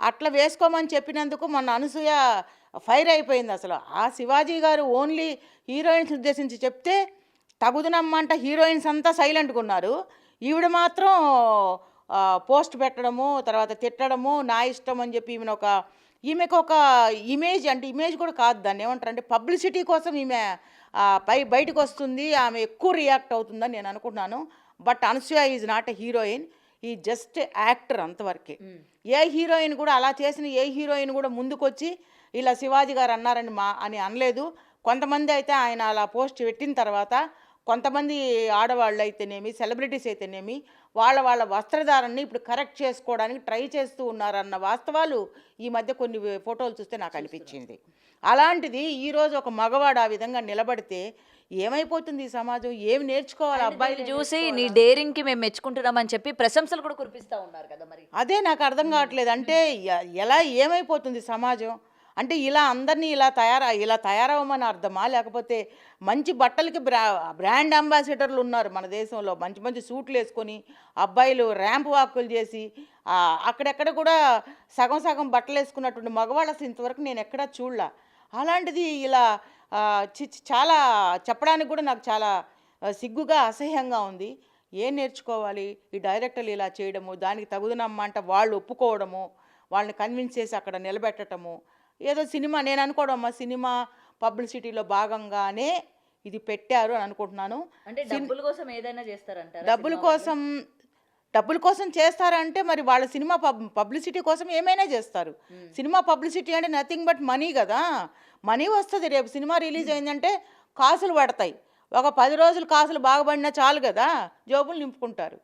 అట్లా వేసుకోమని చెప్పినందుకు మొన్న అనసూయ ఫైర్ అయిపోయింది అసలు. ఆ శివాజీ గారు ఓన్లీ హీరోయిన్స్ ఉద్దేశించి చెప్తే తగుదనమ్మంట హీరోయిన్స్ అంతా సైలెంట్గా ఉన్నారు. ఈవిడ మాత్రం పోస్ట్ పెట్టడము, తర్వాత తిట్టడము, నా ఇష్టం అని చెప్పి ఈమెకు ఒక ఇమేజ్, అంటే ఇమేజ్ కూడా కాదు, దాన్ని ఏమంటారు అంటే పబ్లిసిటీ కోసం ఈమె బయటకు వస్తుంది, ఆమె ఎక్కువ రియాక్ట్ అవుతుందని నేను అనుకుంటున్నాను. But Anasuya is not a heroine, ఈ జస్ట్ యాక్టర్ అంతవరకే. ఏ హీరోయిన్ కూడా అలా చేసిన ఏ హీరోయిన్ కూడా ముందుకొచ్చి ఇలా శివాజీ గారు అన్నారని అని అనలేదు. కొంతమంది అయితే ఆయన అలా పోస్ట్ పెట్టిన తర్వాత కొంతమంది ఆడవాళ్ళు అయితేనేమి, సెలబ్రిటీస్ అయితేనేమి, వాళ్ళ వస్త్రధారణని ఇప్పుడు కరెక్ట్ చేసుకోవడానికి ట్రై చేస్తూ ఉన్నారన్న వాస్తవాలు ఈ మధ్య కొన్ని ఫోటోలు చూస్తే నాకు అనిపించింది. అలాంటిది ఈరోజు ఒక మగవాడు ఆ విధంగా నిలబడితే ఏమైపోతుంది ఈ సమాజం? ఏమి నేర్చుకోవాలి అబ్బాయిలు చూసి నీ డేరింగ్ కి మేము మెచ్చుకుంటున్నామని చెప్పి ప్రశంసలు కూడా కురిపిస్తా ఉన్నారు కదా మరి. అదే నాకు అర్థం కావట్లేదు. అంటే ఎలా ఏమైపోతుంది సమాజం? అంటే ఇలా అందరినీ ఇలా తయారవ్వమని అర్థమా? లేకపోతే మంచి బట్టలకి బ్రాండ్ అంబాసిడర్లు ఉన్నారు మన దేశంలో, మంచి మంచి సూట్లు వేసుకొని అబ్బాయిలు ర్యాంప్ వాకులు చేసి అక్కడెక్కడ కూడా సగం సగం బట్టలు వేసుకున్నటువంటి మగవాళ్ళు అసలు ఇంతవరకు నేను ఎక్కడా చూడలా. అలాంటిది ఇలా చాలా చెప్పడానికి కూడా నాకు చాలా సిగ్గుగా, అసహ్యంగా ఉంది. ఏం నేర్చుకోవాలి ఈ డైరెక్టర్లు ఇలా చేయడము, దానికి తగుదనమ్మంట వాళ్ళు ఒప్పుకోవడము, వాళ్ళని కన్విన్స్ చేసి అక్కడ నిలబెట్టడము. ఏదో సినిమా నేను అనుకోవడం అమ్మా, సినిమా పబ్లిసిటీలో భాగంగానే ఇది పెట్టారు అని అనుకుంటున్నాను. అంటే డబ్బుల కోసం ఏదైనా చేస్తారంటారా? డబ్బుల కోసం చేస్తారంటే మరి వాళ్ళ సినిమా పబ్లిసిటీ కోసం ఏమైనా చేస్తారు. సినిమా పబ్లిసిటీ అంటే నథింగ్ బట్ మనీ కదా. మనీ వస్తుంది. రేపు సినిమా రిలీజ్ అయిందంటే కాసులు పడతాయి. ఒక 10 రోజులు కాసులు బాగుపడినా చాలు కదా, జోబులు నింపుకుంటారు.